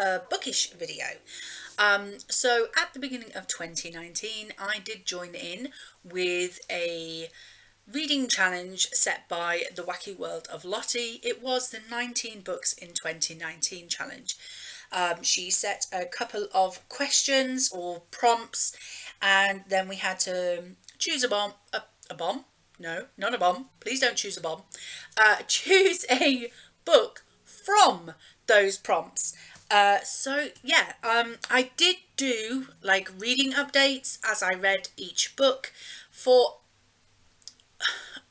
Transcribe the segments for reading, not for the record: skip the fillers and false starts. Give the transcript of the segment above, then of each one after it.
a bookish video. So at the beginning of 2019, I did join in with a reading challenge set by the Wacky World of Lottie. It was the 19 books in 2019 challenge. She set a couple of questions or prompts, and then we had to choose a bomb. A bomb? No, not a bomb. Please don't choose a bomb. Choose a book from those prompts. So yeah, I did do like reading updates as I read each book for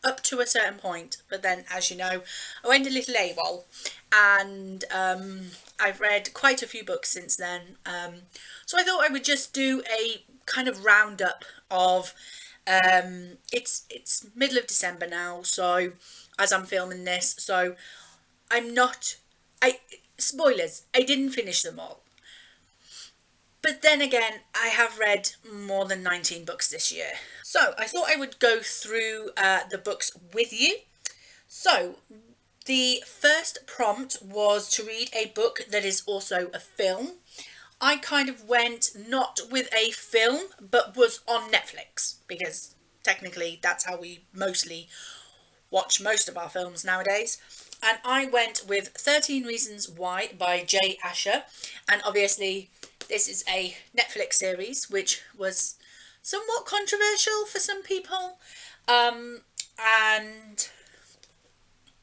up to a certain point, but then, as you know, I went a little AWOL, and I've read quite a few books since then. So I thought I would just do a kind of roundup of it's middle of December now, so as I'm filming this, so spoilers, I didn't finish them all. But then again, I have read more than 19 books this year. So I thought I would go through the books with you. So the first prompt was to read a book that is also a film. I kind of went not with a film, but was on Netflix, because technically that's how we mostly watch most of our films nowadays. And I went with 13 Reasons Why by Jay Asher. And obviously this is a Netflix series, which was somewhat controversial for some people. And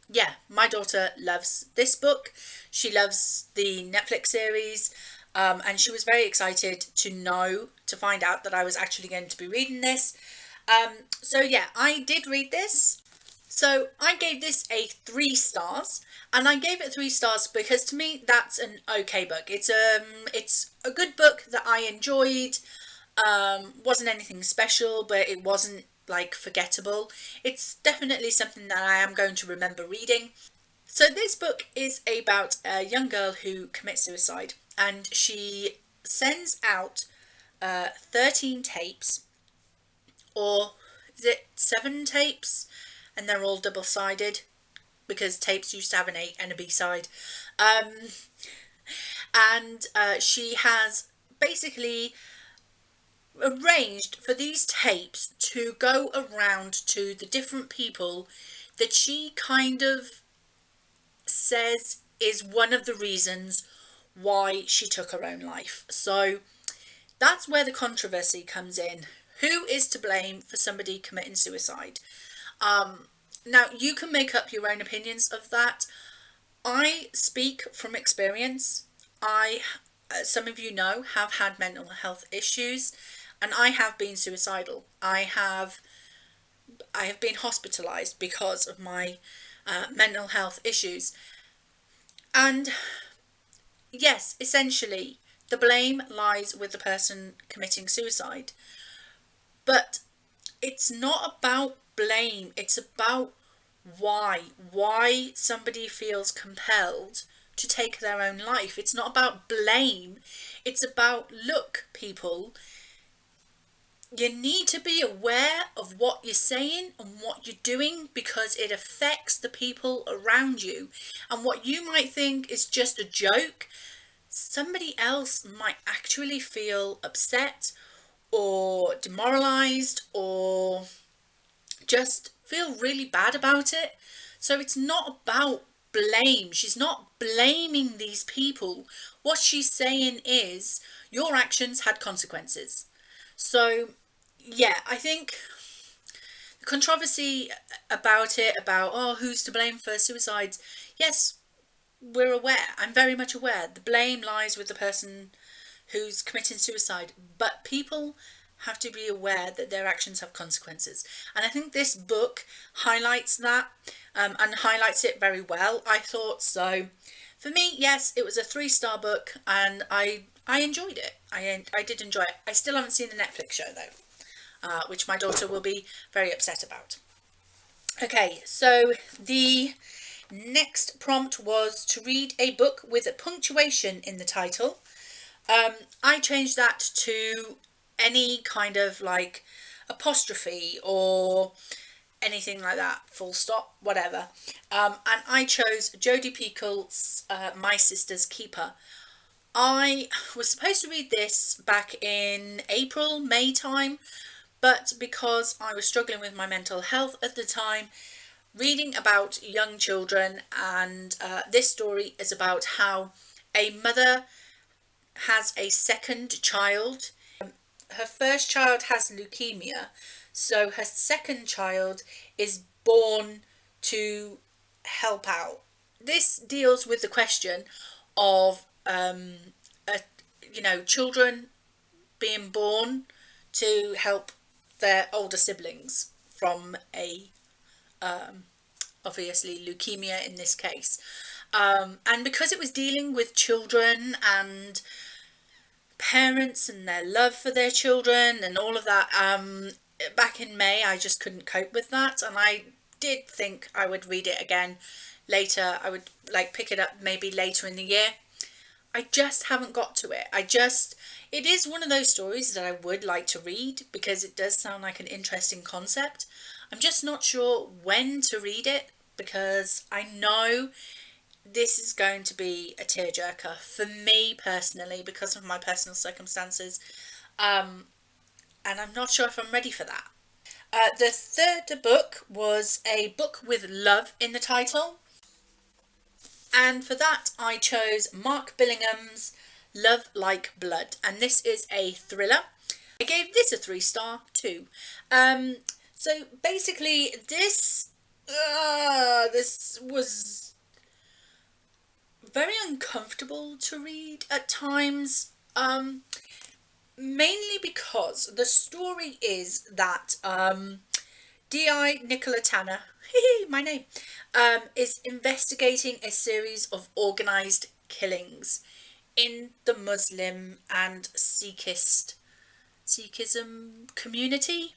yeah, my daughter loves this book. She loves the Netflix series. And she was very excited to find out that I was actually going to be reading this. So yeah, I did read this. So I gave this a 3 stars, and I gave it 3 stars because to me that's an okay book. It's a good book that I enjoyed. Wasn't anything special, but it wasn't like forgettable. It's definitely something that I am going to remember reading. So this book is about a young girl who commits suicide, and she sends out 13 tapes, or is it 7 tapes? And they're all double-sided, because tapes used to have an A and a B side. And she has basically arranged for these tapes to go around to the different people that she kind of says is one of the reasons why she took her own life. So that's where the controversy comes in. Who is to blame for somebody committing suicide? Now you can make up your own opinions of that. I speak from experience. Some of you know, have had mental health issues, and I have been suicidal. I have been hospitalized because of my mental health issues. And yes, essentially the blame lies with the person committing suicide, but it's not about blame. It's about why somebody feels compelled to take their own life. It's not about blame. It's about, look, people, you need to be aware of what you're saying and what you're doing, because it affects the people around you. And what you might think is just a joke, somebody else might actually feel upset or demoralized or just feel really bad about it. So it's not about blame. She's not blaming these people. What she's saying is your actions had consequences. So yeah, I think the controversy about oh, who's to blame for suicides, yes, we're aware. I'm very much aware. The blame lies with the person who's committing suicide, but people have to be aware that their actions have consequences. And I think this book highlights that, and highlights it very well, I thought. So for me, yes, it was a 3-star book, and I enjoyed it. I did enjoy it. I still haven't seen the Netflix show though, which my daughter will be very upset about. Okay, so the next prompt was to read a book with a punctuation in the title. I changed that to any kind of like apostrophe or anything like that, full stop, whatever. And I chose Jodi Picoult's My Sister's Keeper. I was supposed to read this back in April, May time, but because I was struggling with my mental health at the time, reading about young children, and this story is about how a mother has a second child. Her first child has leukemia, so her second child is born to help out. This deals with the question of children being born to help their older siblings from a obviously leukemia in this case. And because it was dealing with children and parents and their love for their children and all of that, back in May I just couldn't cope with that, and I did think I would read it again later. I would like pick it up maybe later in the year. I just haven't got to it. It is one of those stories that I would like to read because it does sound like an interesting concept. I'm just not sure when to read it because I know this is going to be a tearjerker for me personally because of my personal circumstances. And I'm not sure if I'm ready for that. The third book was a book with love in the title. And for that, I chose Mark Billingham's Love Like Blood. And this is a thriller. I gave this a 3-star too. So basically, this was very uncomfortable to read at times. Mainly because the story is that D.I. Nicola Tana, my name, is investigating a series of organised killings in the Muslim and Sikhism community,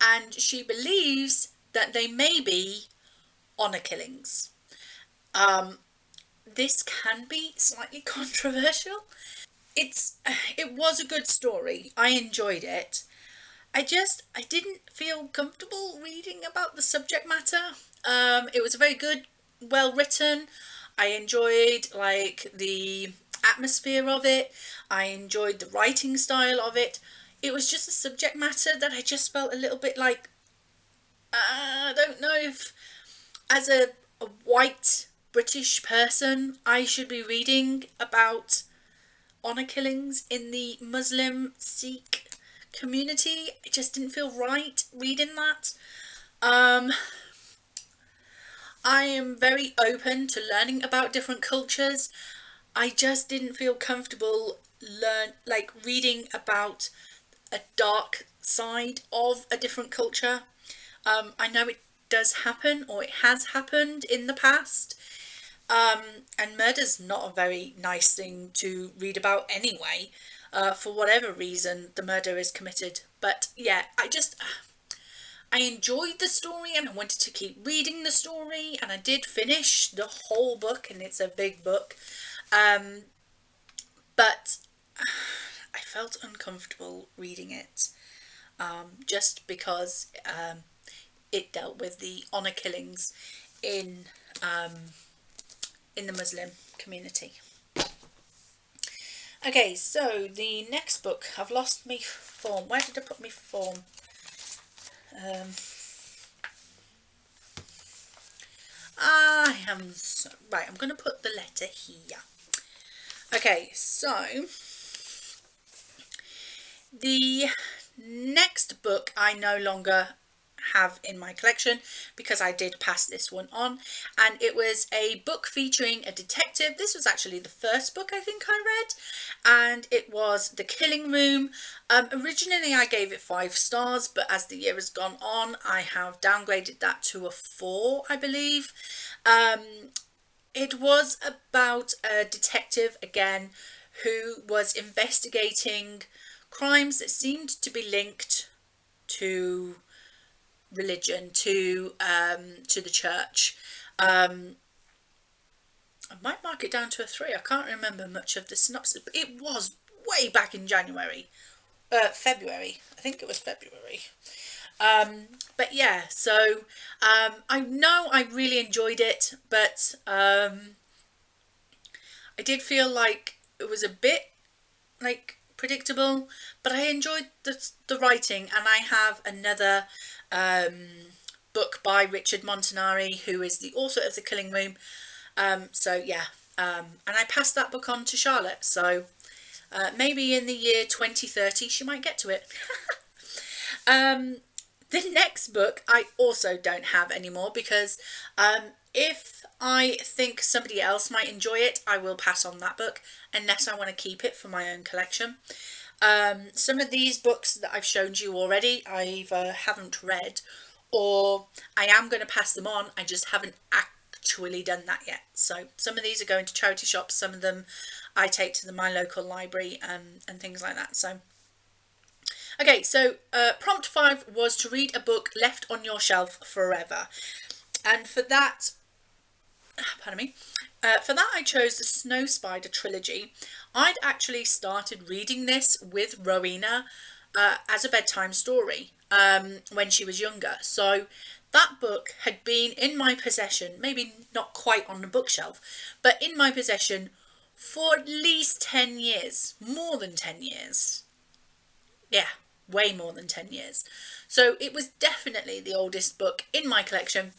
and she believes that they may be honour killings. This can be slightly controversial. It was a good story. I enjoyed it. I didn't feel comfortable reading about the subject matter. It was very good, well written. I enjoyed like the atmosphere of it. I enjoyed the writing style of it. It was just a subject matter that I just felt a little bit like, I don't know if as a white British person I should be reading about honour killings in the Muslim Sikh community. It just didn't feel right reading that. I am very open to learning about different cultures. I just didn't feel comfortable reading about a dark side of a different culture. I know it does happen, or it has happened in the past. And murder's not a very nice thing to read about anyway. For whatever reason the murder is committed. But yeah, I enjoyed the story and I wanted to keep reading the story, and I did finish the whole book, and it's a big book. But I felt uncomfortable reading it, just because it dealt with the honour killings in the Muslim community. Okay, so the next book, I've lost my form. Where did I put my form? I am so, right, I'm going to put the letter here. Okay, so the next book I no longer have in my collection because I did pass this one on, and it was a book featuring a detective. This was actually the first book I think I read, and it was The Killing Room. Originally I gave it 5 stars, but as the year has gone on I have downgraded that to a 4, I believe. It was about a detective again who was investigating crimes that seemed to be linked to religion, to the church. I might mark it down to a 3. I can't remember much of the synopsis, but it was way back in February. I think it was February. But yeah, so I know I really enjoyed it, but I did feel like it was a bit like predictable, but I enjoyed the writing. And I have another book by Richard Montanari, who is the author of The Killing Room. So yeah, and I passed that book on to Charlotte, so maybe in the year 2030 she might get to it. The next book I also don't have anymore, because if I think somebody else might enjoy it, I will pass on that book, unless I want to keep it for my own collection. Some of these books that I've shown you already, I either haven't read, or I am going to pass them on. I just haven't actually done that yet. So some of these are going to charity shops, some of them I take to my local library, and things like that. So okay, so prompt 5 was to read a book left on your shelf forever, and for that, pardon me, for that I chose the Snow Spider trilogy. I'd actually started reading this with Rowena as a bedtime story when she was younger, so that book had been in my possession, maybe not quite on the bookshelf, but in my possession for at least 10 years, more than 10 years. Yeah, way more than 10 years. So it was definitely the oldest book in my collection.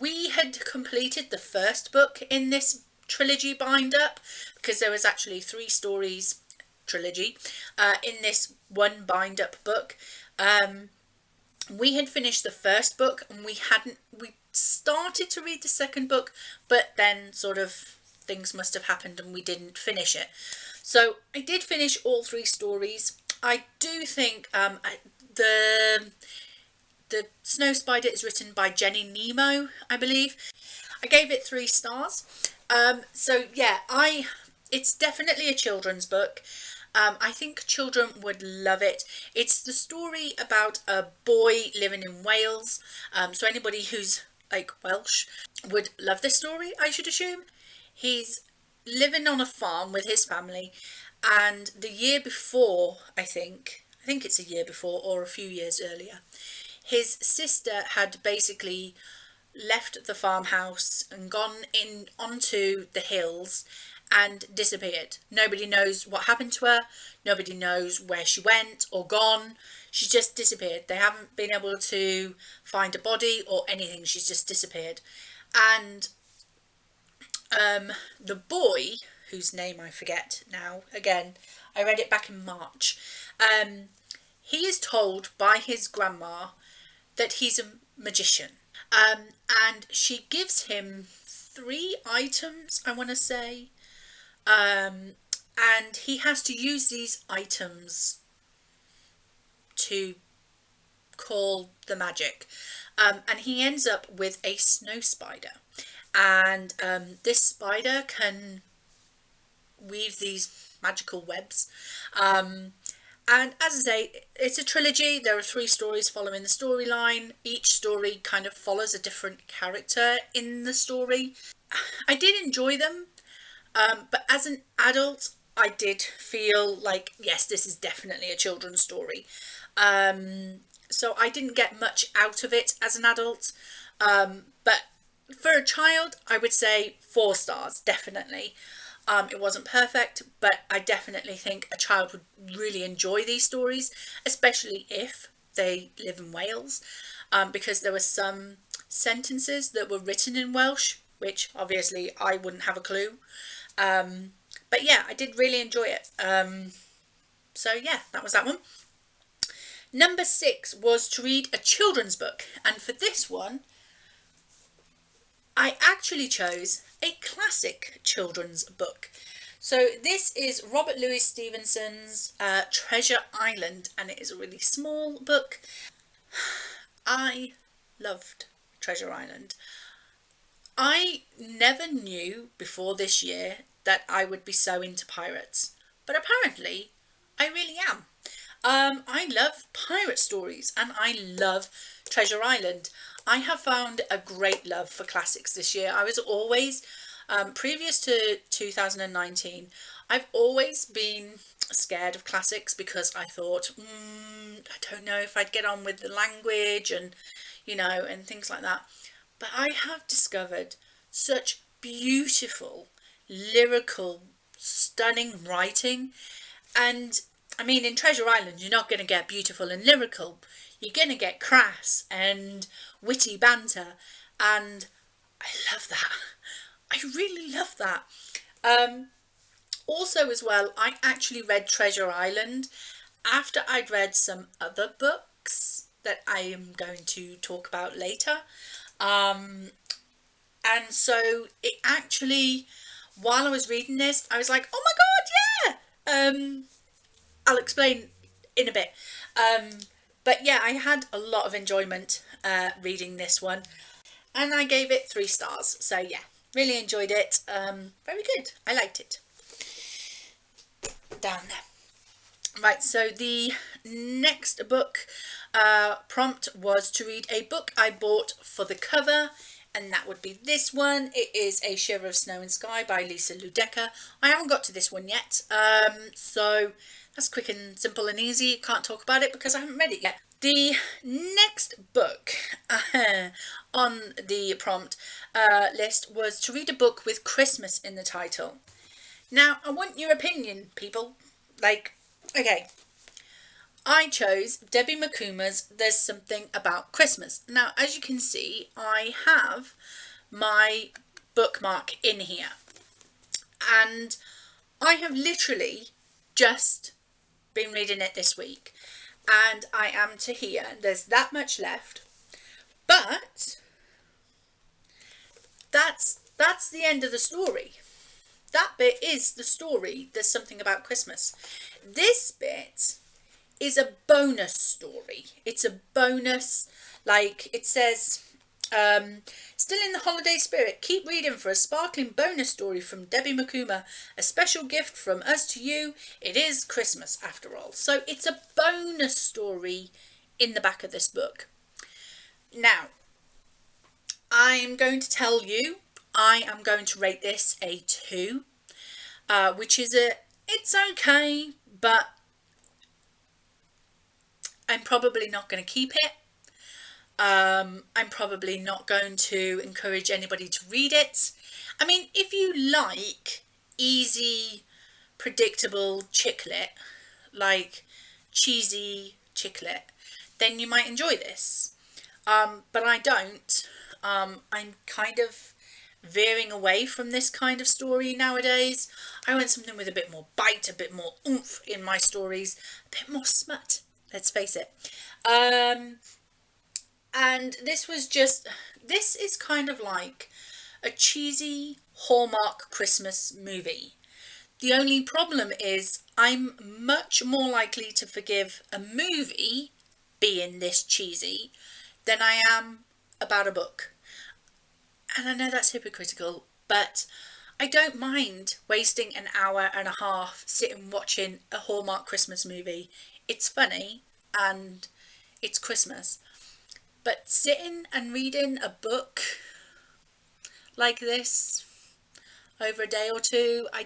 We had completed the first book in this trilogy bind up, because there was actually 3 stories trilogy in this one bind up book. We had finished the first book, and we started to read the second book, but then sort of things must have happened and we didn't finish it. So I did finish all 3 stories. I do think the Snow Spider is written by Jenny Nemo, I believe. I gave it 3 stars. So yeah, it's definitely a children's book. I think children would love it. It's the story about a boy living in Wales. So anybody who's like Welsh would love this story, I should assume. He's living on a farm with his family, and the year before, I think it's a year before or a few years earlier, his sister had basically left the farmhouse and gone in onto the hills and disappeared. Nobody knows what happened to her. Nobody knows where she went or gone. She just disappeared. They haven't been able to find a body or anything. She's just disappeared. And the boy, whose name I forget now, again, I read it back in March, he is told by his grandma that he's a magician, and she gives him 3 items, I want to say, and he has to use these items to call the magic, and he ends up with a snow spider. And this spider can weave these magical webs. And as I say, it's a trilogy. There are 3 stories following the storyline. Each story kind of follows a different character in the story. I did enjoy them, but as an adult, I did feel like, yes, this is definitely a children's story. So I didn't get much out of it as an adult, but for a child, I would say 4 stars, definitely. It wasn't perfect, but I definitely think a child would really enjoy these stories, especially if they live in Wales, because there were some sentences that were written in Welsh, which obviously I wouldn't have a clue. But yeah, I did really enjoy it. So yeah, that was that one. Number 6 was to read a children's book, and for this one, I actually chose a classic children's book. So this is Robert Louis Stevenson's Treasure Island, and it is a really small book. I loved Treasure Island. I never knew before this year that I would be so into pirates, but apparently I really am. I love pirate stories, and I love Treasure Island. I have found a great love for classics this year. I was always, previous to 2019, I've always been scared of classics because I thought, I don't know if I'd get on with the language and, and things like that. But I have discovered such beautiful, lyrical stunning writing. And I mean, in Treasure Island, you're not going to get beautiful and lyrical. You're going to get crass and witty banter. And I love that. I really love that. Also as well, I actually read Treasure Island after I'd read some other books that I am going to talk about later. And so it actually, while I was reading this, I was like, oh my God, yeah! I'll explain in a bit. But yeah, I had a lot of enjoyment reading this one. And I gave it 3 stars. So yeah, really enjoyed it. Very good. I liked it. Down there. Right, so the next book prompt was to read a book I bought for the cover, and that would be this one. It is A Shiver of Snow and Sky by Lisa Ludecker. I haven't got to this one yet, so that's quick and simple and easy. Can't talk about it because I haven't read it yet. The next book on the prompt list was to read a book with Christmas in the title. Now, I want your opinion, people. Like, okay, I chose Debbie McCuma's There's Something About Christmas. Now, as you can see, I have my bookmark in here. And I have literally just been reading it this week. And I am to here. There's that much left. But that's the end of the story. That bit is the story. There's Something About Christmas. This bit is a bonus story. It's a bonus, like it says, still in the holiday spirit, keep reading for a sparkling bonus story from Debbie McCuma. A special gift from us to you. It is Christmas after all. So it's a bonus story in the back of this book. Now, I'm going to tell you, I am going to rate this a 2, which is it's okay, but I'm probably not going to keep it. I'm probably not going to encourage anybody to read it. I mean, if you like easy, predictable chick lit, like cheesy chick lit, then you might enjoy this. But I don't. I'm kind of veering away from this kind of story nowadays. I want something with a bit more bite, a bit more oomph in my stories, a bit more smut, let's face it. And this is kind of like a cheesy Hallmark Christmas movie. The only problem is I'm much more likely to forgive a movie being this cheesy than I am about a book. And I know that's hypocritical, but I don't mind wasting an hour and a half sitting watching a Hallmark Christmas movie. It's funny and it's Christmas. But sitting and reading a book like this over a day or two, I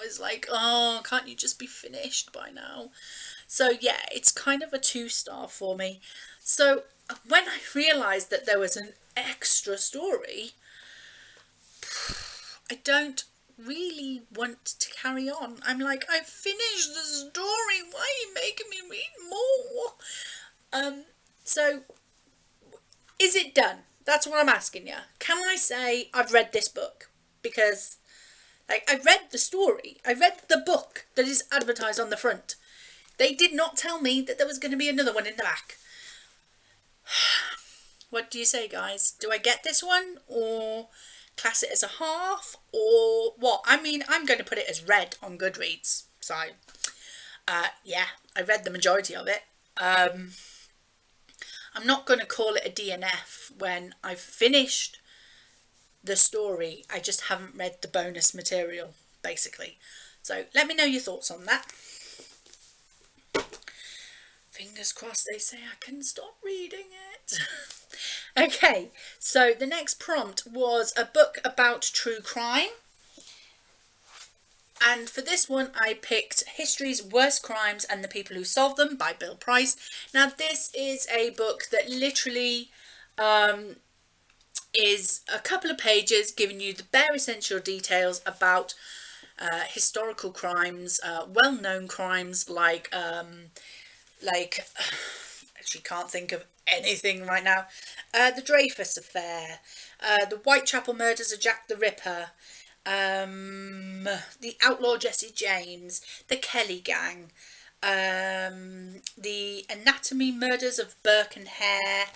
was like, oh, can't you just be finished by now? So yeah, it's kind of a 2-star for me. So when I realised that there was an extra story, I don't really want to carry on. I'm like, I've finished the story. Why are you making me read more? So is it done? That's what I'm asking you. Can I say I've read this book? Because, like, I read the story. I read the book that is advertised on the front. They did not tell me that there was going to be another one in the back. What do you say, guys? Do I get this one, or class it as a half, or what? I mean, I'm going to put it as read on Goodreads. So, yeah, I read the majority of it. I'm not going to call it a DNF when I've finished the story. I just haven't read the bonus material, basically. So let me know your thoughts on that. Fingers crossed they say I can stop reading it. Okay, so the next prompt was a book about true crime. And for this one, I picked History's Worst Crimes and the People Who Solved Them by Bill Price. Now, this is a book that literally is a couple of pages giving you the bare essential details about historical crimes, well-known crimes like actually can't think of anything right now. The Dreyfus Affair, the Whitechapel murders of Jack the Ripper, the outlaw Jesse James, the Kelly Gang, the Anatomy murders of Burke and Hare,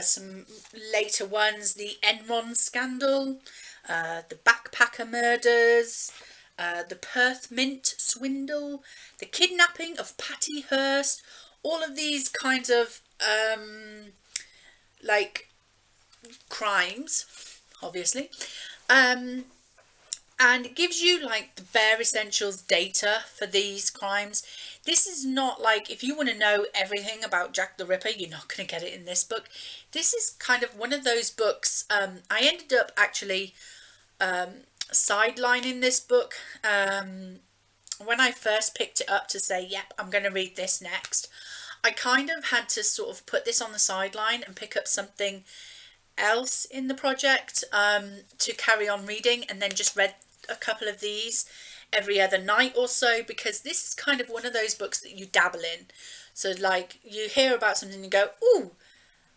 some later ones, the Enron scandal, the Backpacker murders, the Perth Mint swindle, the kidnapping of Patty Hearst, all of these kinds of like crimes, obviously, and it gives you like the bare essentials data for these crimes. This is not like, if you want to know everything about Jack the Ripper, you're not going to get it in this book. This is kind of one of those books. I ended up actually sidelining this book when I first picked it up to say, yep, I'm going to read this next. I kind of had to sort of put this on the sideline and pick up something else in the project to carry on reading, and then just read a couple of these every other night or so, because this is kind of one of those books that you dabble in. So like, you hear about something and you go, ooh,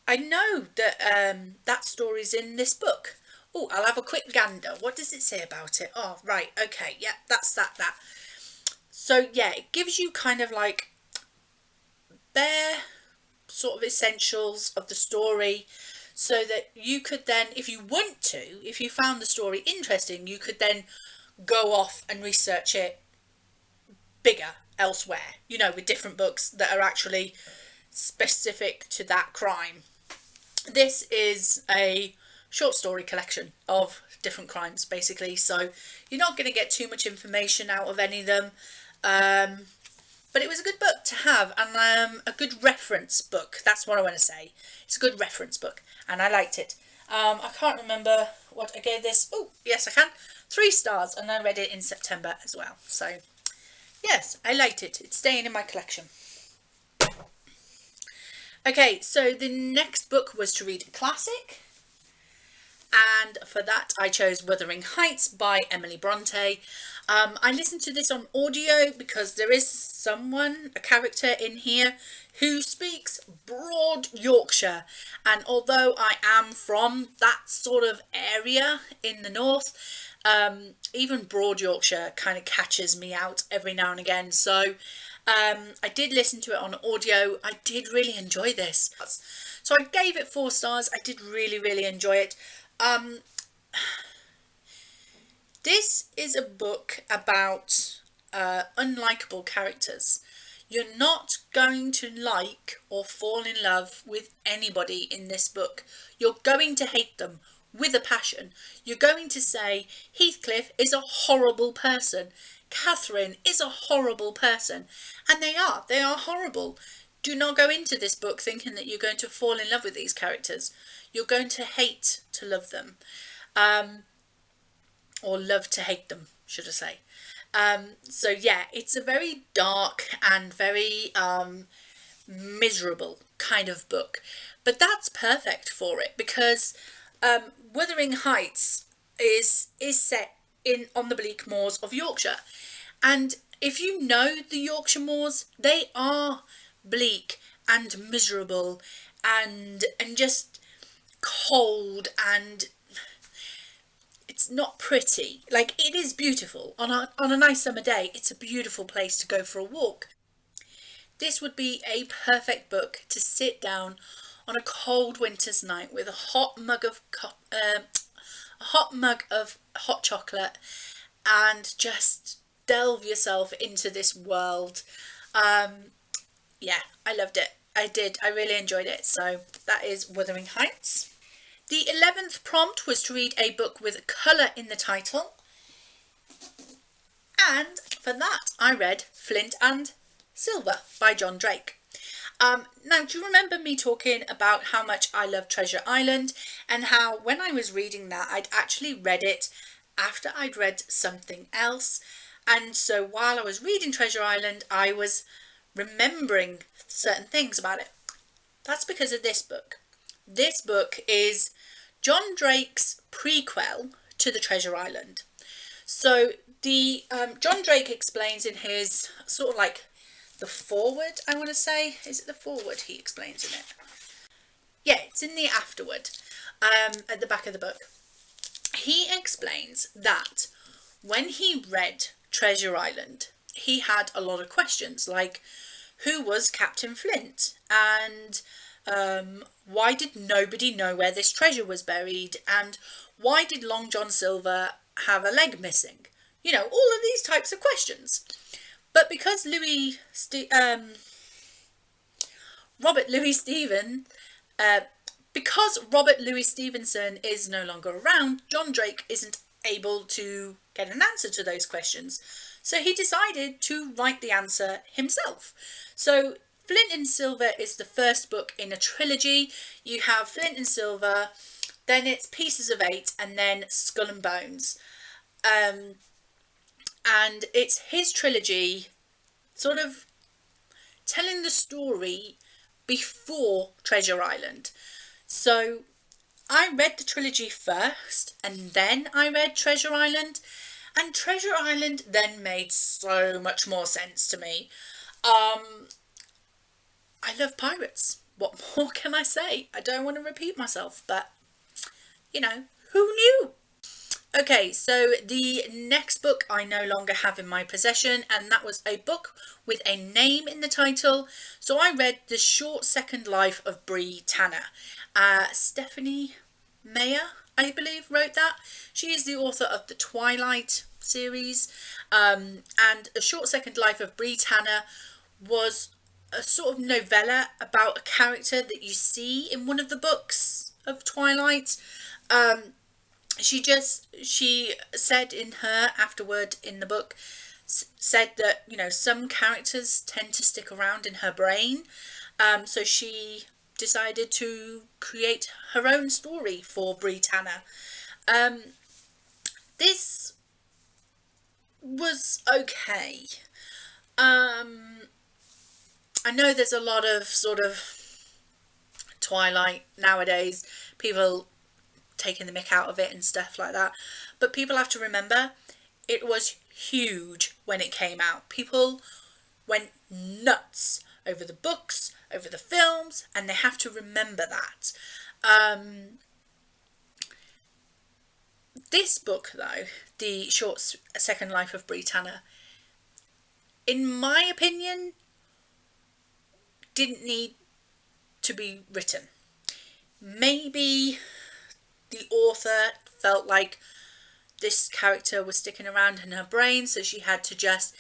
I know that that story's in this book. Oh, I'll have a quick gander. What does it say about it? Oh, right, okay, yeah, that's that. So yeah, it gives you kind of like bare sort of essentials of the story, so that you could then, if you want to, if you found the story interesting, you could then go off and research it bigger elsewhere, you know, with different books that are actually specific to that crime. This is a short story collection of different crimes, basically, so you're not going to get too much information out of any of them, but it was a good book to have, and a good reference book. That's what I want to say. It's a good reference book, and I liked it. I can't remember what I gave this. Oh, yes, I can. 3 stars, and I read it in September as well. So, yes, I liked it. It's staying in my collection. Okay, so the next book was to read a classic, and for that I chose Wuthering Heights by Emily Bronte. I listened to this on audio because there is a character in here who speaks broad Yorkshire, and although I am from that sort of area in the north, even broad Yorkshire kind of catches me out every now and again. So I did listen to it on audio. I did really enjoy this, so I gave it 4 stars. I did really enjoy it. This is a book about unlikable characters. You're not going to like or fall in love with anybody in this book. You're going to hate them with a passion. You're going to say, Heathcliff is a horrible person. Catherine is a horrible person. And they are horrible. Do not go into this book thinking that you're going to fall in love with these characters. You're going to hate to love them. Or love to hate them, should I say. So yeah, it's a very dark and very miserable kind of book. But that's perfect for it, because Wuthering Heights is set on the bleak moors of Yorkshire. And if you know the Yorkshire moors, they are bleak and miserable and just cold, and it's not pretty. Like, it is beautiful. On a nice summer day, it's a beautiful place to go for a walk. This would be a perfect book to sit down on a cold winter's night with a hot mug of hot chocolate and just delve yourself into this world. Yeah, I loved it. I did. I really enjoyed it. So that is Wuthering Heights. The 11th prompt was to read a book with colour in the title, and for that I read Flint and Silver by John Drake. Now, do you remember me talking about how much I love Treasure Island, and how when I was reading that I'd actually read it after I'd read something else, and so while I was reading Treasure Island I was remembering certain things about it? That's because of this book. This book is John Drake's prequel to the Treasure Island. So the John Drake explains in his sort of like the foreword, I want to say. Is it the foreword he explains in it? Yeah, it's in the afterword, at the back of the book. He explains that when he read Treasure Island, he had a lot of questions like, who was Captain Flint? And why did nobody know where this treasure was buried? And why did Long John Silver have a leg missing? You know, all of these types of questions. But because Robert Louis Steven, because Robert Louis Stevenson is no longer around, John Drake isn't able to get an answer to those questions. So he decided to write the answer himself. So Flint and Silver is the first book in a trilogy. You have Flint and Silver, then it's Pieces of Eight, and then Skull and Bones. And it's his trilogy sort of telling the story before Treasure Island. So I read the trilogy first and then I read Treasure Island, and Treasure Island then made so much more sense to me. I love pirates. What more can I say? I don't want to repeat myself, but you know, who knew? Okay, so the next book I no longer have in my possession, and that was a book with a name in the title. So I read The Short Second Life of Bree Tana. Stephanie Meyer, I believe, wrote that. She is the author of the Twilight series, and A Short Second Life of Bree Tana was a sort of novella about a character that you see in one of the books of Twilight. She said in her afterword in the book, said that, you know, some characters tend to stick around in her brain. So she decided to create her own story for Bree Tana. This was okay. I know there's a lot of sort of Twilight nowadays, people taking the mick out of it and stuff like that, but people have to remember it was huge when it came out. People went nuts over the books, over the films, and they have to remember that. This book though, The Short Second Life of Bree Tana, in my opinion, didn't need to be written. Maybe the author felt like this character was sticking around in her brain, so she had to just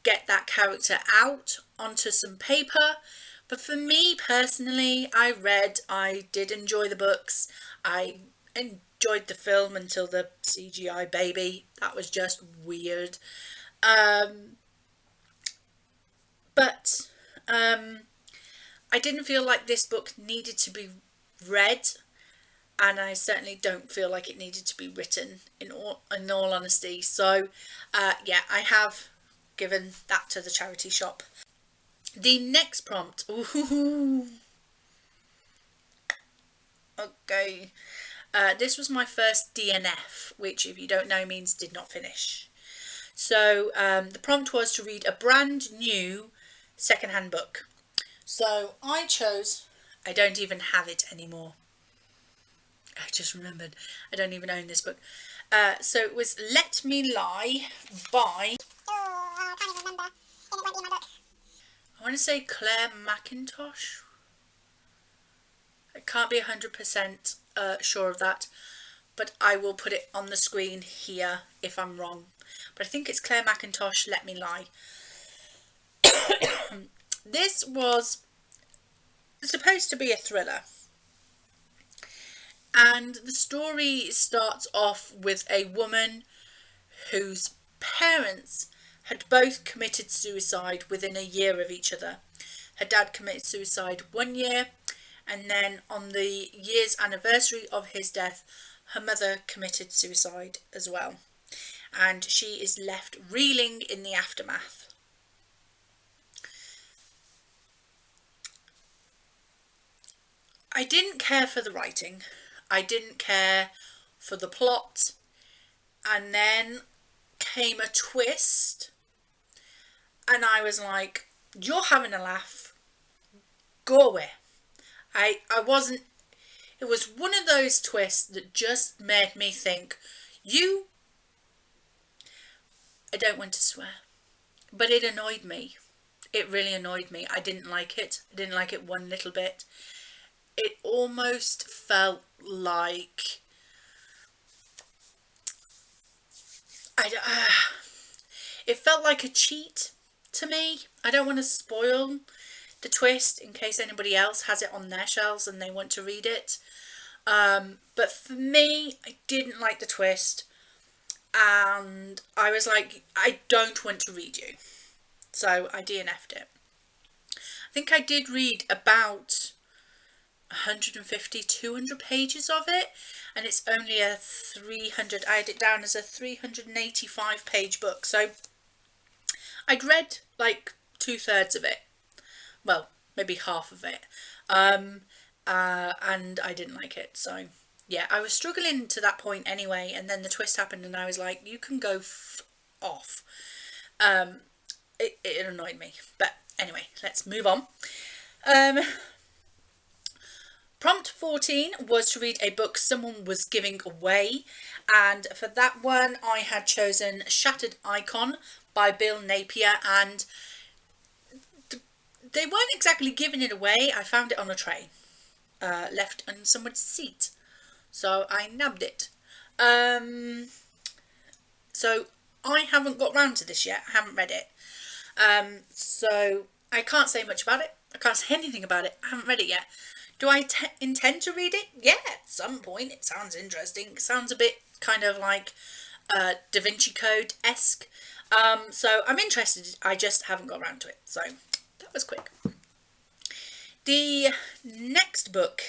get that character out onto some paper. But for me personally, I did enjoy the books. I enjoyed the film until the CGI baby. That was just weird. But I didn't feel like this book needed to be read, and I certainly don't feel like it needed to be written, in all honesty. So yeah, I have given that to the charity shop. The next prompt, ooh, okay, this was my first DNF, which if you don't know means did not finish. So the prompt was to read a brand new secondhand book. So I chose, I don't even have it anymore. I just remembered I don't even own this book. So it was Let Me Lie by, I can't even remember, it won't be in my book. I want to say Clare McIntosh. I can't be 100% sure of that, but I will put it on the screen here if I'm wrong. But I think it's Clare McIntosh, Let Me Lie. This was supposed to be a thriller. And the story starts off with a woman whose parents had both committed suicide within a year of each other. Her dad committed suicide 1 year, and then on the year's anniversary of his death, her mother committed suicide as well. And she is left reeling in the aftermath. I didn't care for the writing. I didn't care for the plot. And then came a twist and I was like, you're having a laugh, go away. I wasn't, it was one of those twists that just made me think, I don't want to swear, but it annoyed me. It really annoyed me. I didn't like it. I didn't like it one little bit. It almost felt like it felt like a cheat to me. I don't want to spoil the twist in case anybody else has it on their shelves and they want to read it. But for me, I didn't like the twist, and I was like, I don't want to read you. So I DNF'd it. I think I did read about 150, 200 pages of it, and it's only a 300, I had it down as a 385 page book, so I'd read like 2/3 of it, well, maybe half of it, and I didn't like it. So yeah, I was struggling to that point anyway, and then the twist happened and I was like, you can go off. It annoyed me, but anyway, let's move on. Prompt 14 was to read a book someone was giving away, and for that one I had chosen Shattered Icon by Bill Napier, and they weren't exactly giving it away. I found it on a tray, left on someone's seat, so I nabbed it. So I haven't got round to this yet. I haven't read it, so I can't say much about it. I can't say anything about it. I haven't read it yet. Do I intend to read it? Yeah, at some point. It sounds interesting. It sounds a bit kind of like Da Vinci Code-esque. So I'm interested. I just haven't got around to it. So that was quick. The next book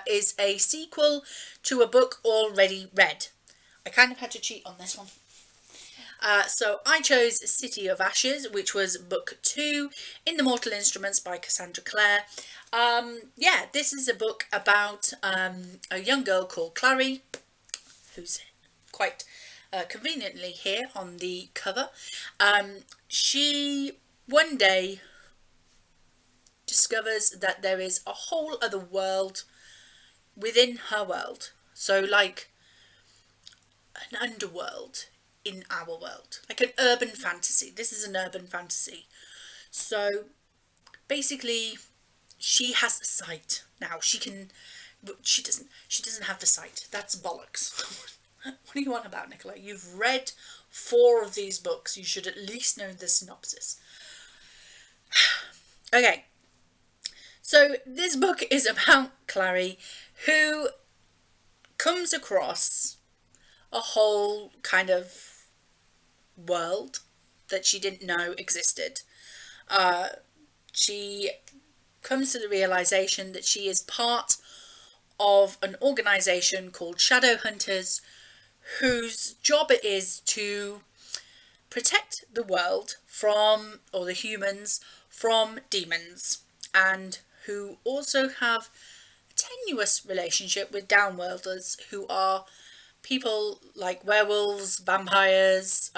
is a sequel to a book already read. I kind of had to cheat on this one. So I chose City of Ashes, which was book 2 in the Mortal Instruments by Cassandra Clare. Yeah, this is a book about a young girl called Clare, who's quite conveniently here on the cover. She one day discovers that there is a whole other world within her world. So like an underworld in our world, like an urban fantasy. This is an urban fantasy. So basically she has the sight now. She doesn't have the sight. That's bollocks. What are you on about, Nicola? You've read 4 of these books. You should at least know the synopsis. Okay, so this book is about Clare, who comes across a whole kind of world that she didn't know existed. She comes to the realization that she is part of an organization called Shadow Hunters, whose job it is to protect the world from, or the humans, from demons, and who also have a tenuous relationship with downworlders, who are people like werewolves, vampires,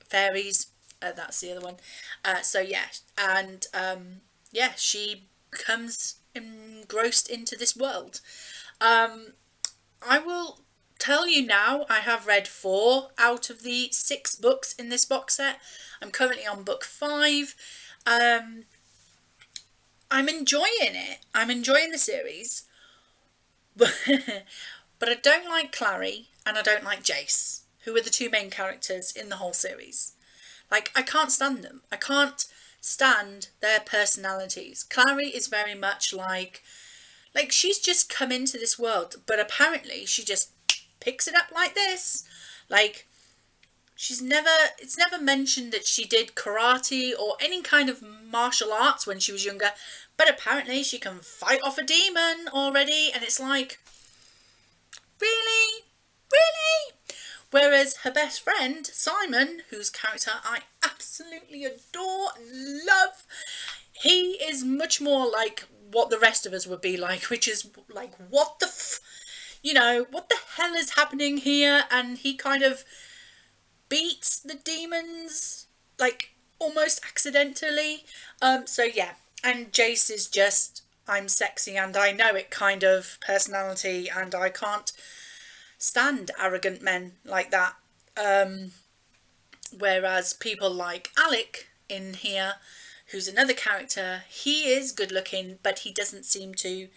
fairies, that's the other one. So yeah, and yeah, she becomes engrossed into this world. I will tell you now, I have read 4 out of the 6 books in this box set. I'm currently on book 5. I'm enjoying it. I'm enjoying the series. But I don't like Clare and I don't like Jace, who are the 2 main characters in the whole series. Like, I can't stand them. I can't stand their personalities. Clare is very much like she's just come into this world, but apparently she just picks it up like this. Like, it's never mentioned that she did karate or any kind of martial arts when she was younger, but apparently she can fight off a demon already, and it's like, really? Really? Whereas her best friend, Simon, whose character I absolutely adore and love, he is much more like what the rest of us would be like, which is like, what the you know, what the hell is happening here? And he kind of beats the demons, like, almost accidentally. So yeah, and Jace is just, I'm sexy and I know it kind of personality, and I can't stand arrogant men like that. Whereas people like Alec in here, who's another character, he is good looking, but he doesn't seem to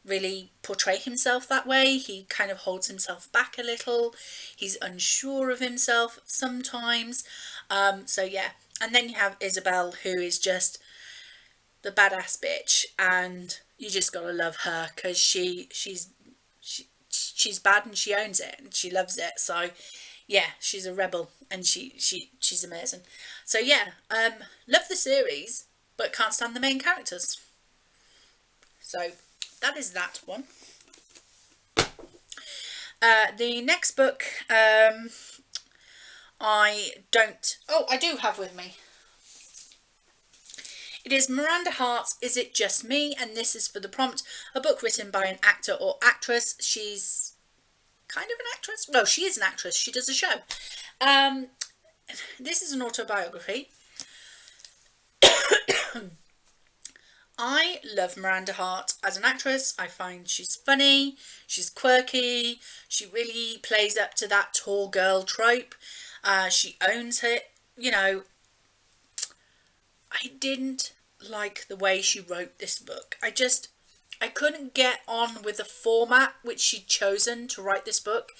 really portray himself that way. He kind of holds himself back a little. He's unsure of himself sometimes. So yeah, and then you have Isabel, who is just the badass bitch, and you just gotta love her because she's bad and she owns it and she loves it. So yeah, she's a rebel and she's amazing. So yeah, love the series but can't stand the main characters. So that is that one. The next book, I do have with me. It is Miranda Hart's Is It Just Me? And this is for the prompt, a book written by an actor or actress. She's kind of an actress. Well, she is an actress. She does a show. This is an autobiography. I love Miranda Hart as an actress. I find she's funny, she's quirky, she really plays up to that tall girl trope. She owns it. You know, I didn't like the way she wrote this book. I couldn't get on with the format which she'd chosen to write this book.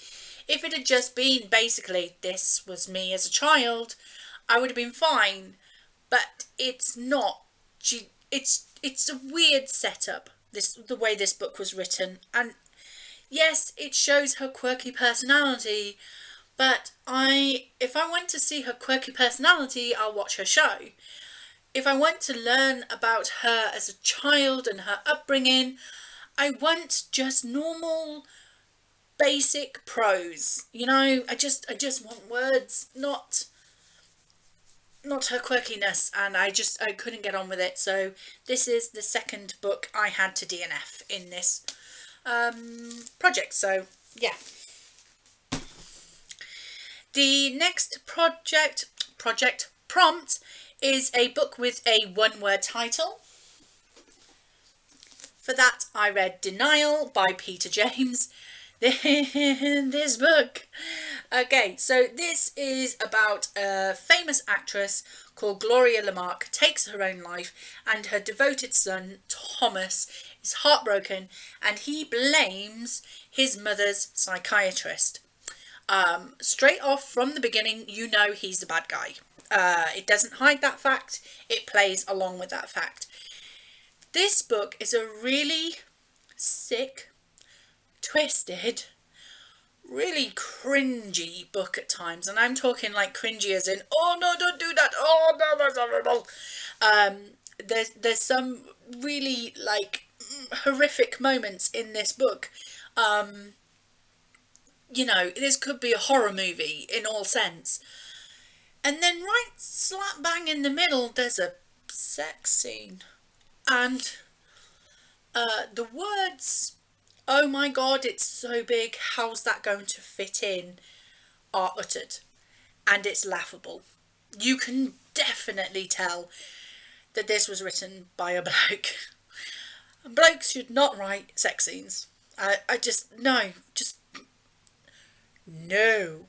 If it had just been basically, this was me as a child, I would have been fine. But it's not. It's a weird setup, the way this book was written. And yes, it shows her quirky personality, but if I want to see her quirky personality, I'll watch her show. If I want to learn about her as a child and her upbringing, I want just normal, basic prose. You know, I just want words, not her quirkiness, and I couldn't get on with it. So this is the second book I had to DNF in this project. So yeah. The next project prompt is a book with a one-word title. For that, I read Denial by Peter James. This book. Okay, so this is about a famous actress called Gloria Lamarck takes her own life, and her devoted son Thomas is heartbroken, and he blames his mother's psychiatrist. Straight off from the beginning, you know he's the bad guy. It doesn't hide that fact, it plays along with that fact. This book is a really sick, twisted, really cringy book at times, and I'm talking like cringy as in, oh no, don't do that, oh no, that's horrible. There's some really like horrific moments in this book. You know, this could be a horror movie in all sense. And then right slap bang in the middle, there's a sex scene. And the words, oh my god, it's so big, how's that going to fit in, are uttered. And it's laughable. You can definitely tell that this was written by a bloke. Blokes should not write sex scenes. No.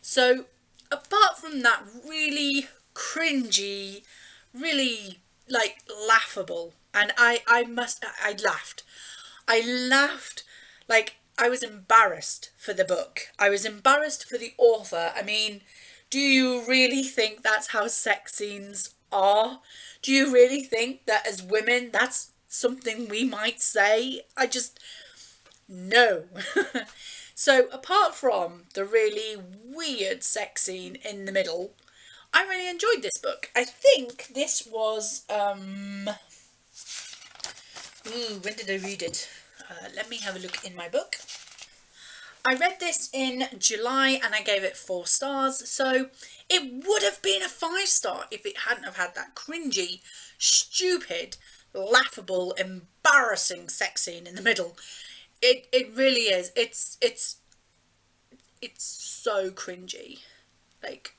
So, apart from that really cringy, really, like, laughable, and I laughed. I laughed, like, I was embarrassed for the book. I was embarrassed for the author. I mean, do you really think that's how sex scenes are? Do you really think that as women, that's something we might say? No. So apart from the really weird sex scene in the middle, I really enjoyed this book. I think this was, when did I read it? Let me have a look in my book. I read this in July and I gave it 4 stars. So it would have been a 5-star if it hadn't have had that cringy, stupid, laughable, embarrassing sex scene in the middle. It really is. It's so cringy. Like,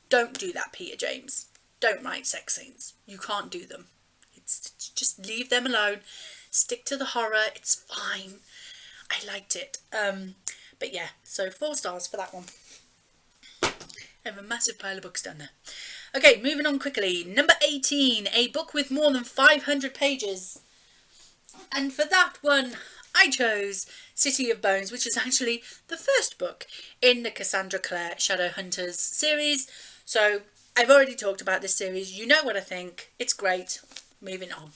don't do that, Peter James. Don't write sex scenes. You can't do them. It's just leave them alone. Stick to the horror. It's fine. I liked it. But yeah, so 4 stars for that one. I have a massive pile of books down there. Okay, moving on quickly. Number 18, a book with more than 500 pages. And for that one, I chose City of Bones, which is actually the first book in the Cassandra Clare Shadowhunters series. So I've already talked about this series. You know what I think. It's great. Moving on.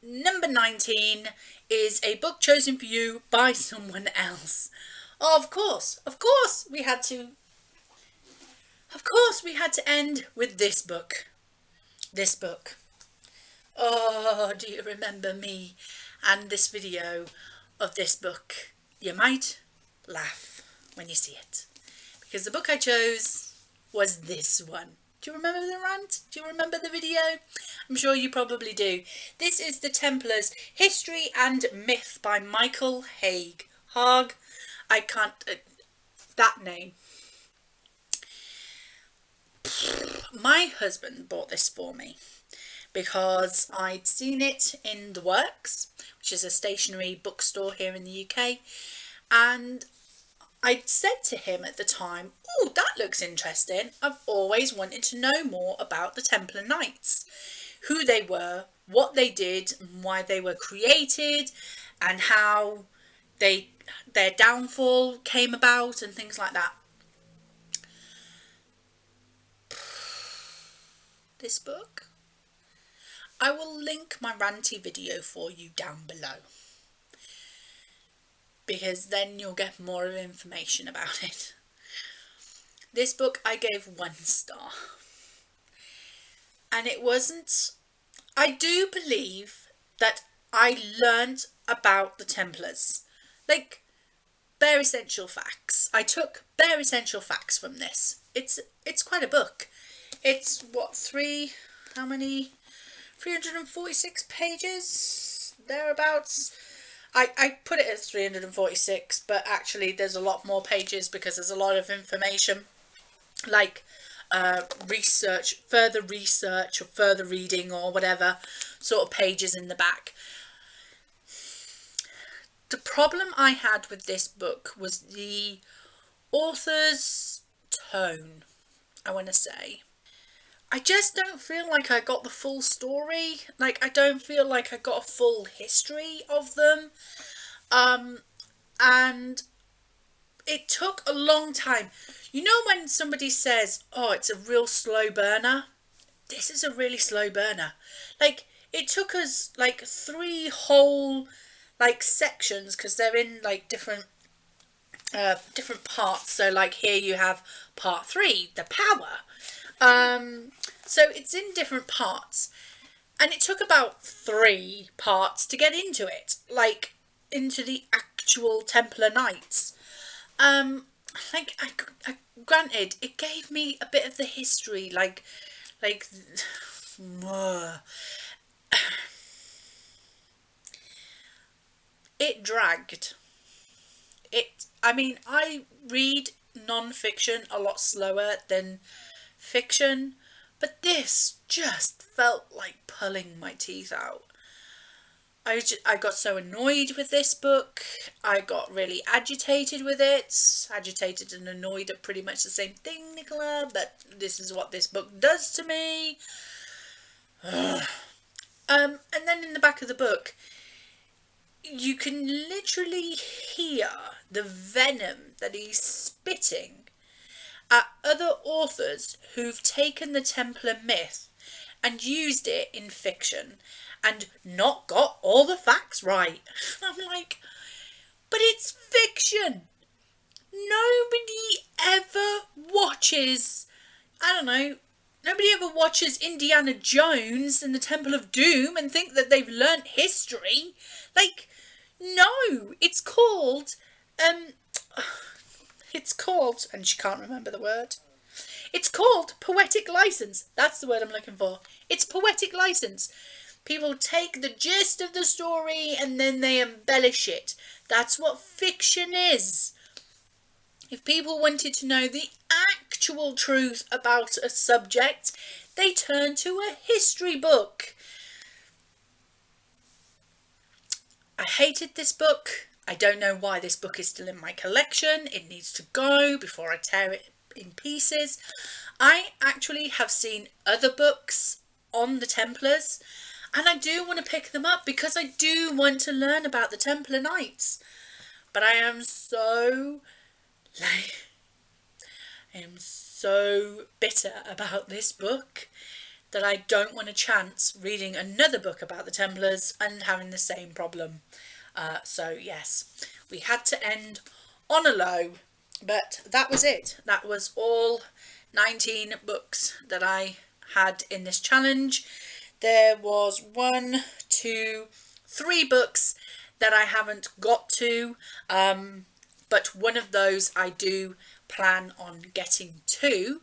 Number 19 is a book chosen for you by someone else. Oh, of course, we had to. Of course, we had to end with this book. This book. Oh, do you remember me and this video of this book? You might laugh when you see it, because the book I chose was this one. Do you remember the rant? Do you remember the video? I'm sure you probably do. This is the Templars History and Myth by Michael Haag. I can't... that name. My husband bought this for me because I'd seen it in The Works, which is a stationery bookstore here in the UK, and I'd said to him at the time, oh, that looks interesting. I've always wanted to know more about the Templar Knights, who they were, what they did, why they were created, and how their downfall came about and things like that. This book, I will link my ranty video for you down below, because then you'll get more information about it. This book I gave 1 star. And it wasn't... I do believe that I learned about the Templars. Like, bare essential facts. I took bare essential facts from this. It's quite a book. It's, what, 346 pages? Thereabouts. I put it as 346, but actually there's a lot more pages because there's a lot of information, like research, further research or further reading or whatever sort of pages in the back. The problem I had with this book was the author's tone, I want to say. I just don't feel like I got the full story. Like, I don't feel like I got a full history of them. And it took a long time. You know when somebody says, oh, it's a real slow burner? This is a really slow burner. Like, it took us like 3 whole like sections, because they're in like different parts. So like here you have part 3, the power. So it's in different parts, and it took about 3 parts to get into it, like into the actual Templar Knights. Like I granted, it gave me a bit of the history, like it dragged. I mean, I read non-fiction a lot slower than fiction, but this just felt like pulling my teeth out. I got so annoyed with this book. I got really agitated with it. Agitated and annoyed are pretty much the same thing, Nicola, but this is what this book does to me. And then in the back of the book, you can literally hear the venom that he's spitting at other authors who've taken the Templar myth and used it in fiction and not got all the facts right. I'm like, but it's fiction. Nobody ever watches, I don't know, nobody ever watches Indiana Jones and the Temple of Doom and think that they've learnt history. Like, no, it's called, and she can't remember the word. It's called poetic license. That's the word I'm looking for. It's poetic license. People take the gist of the story and then they embellish it. That's what fiction is. If people wanted to know the actual truth about a subject, they turn to a history book. I hated this book. I don't know why this book is still in my collection. It needs to go before I tear it in pieces. I actually have seen other books on the Templars, and I do want to pick them up because I do want to learn about the Templar Knights. But I am so bitter about this book that I don't want to chance reading another book about the Templars and having the same problem. So yes, we had to end on a low, but that was it. That was all 19 books that I had in this challenge. There was 1, 2, 3 books that I haven't got to, but one of those I do plan on getting to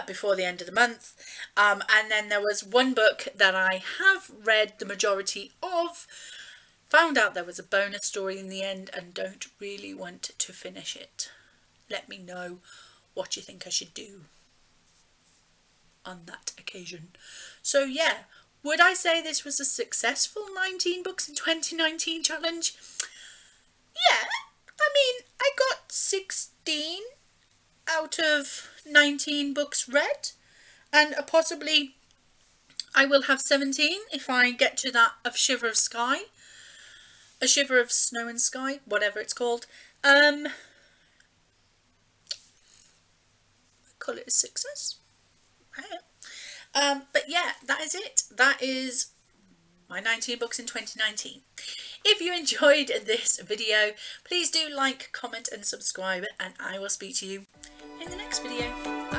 before the end of the month, and then there was one book that I have read the majority of, found out there was a bonus story in the end, and don't really want to finish it. Let me know what you think I should do on that occasion. So yeah, would I say this was a successful 19 books in 2019 challenge? Yeah, I mean, I got 16 out of 19 books read, and possibly I will have 17 if I get to that of Shiver of Sky, a Shiver of Snow and Sky, whatever it's called. I call it a success. But yeah, that is it. That is my 19 books in 2019. If you enjoyed this video, please do like, comment and subscribe, and I will speak to you in the next video.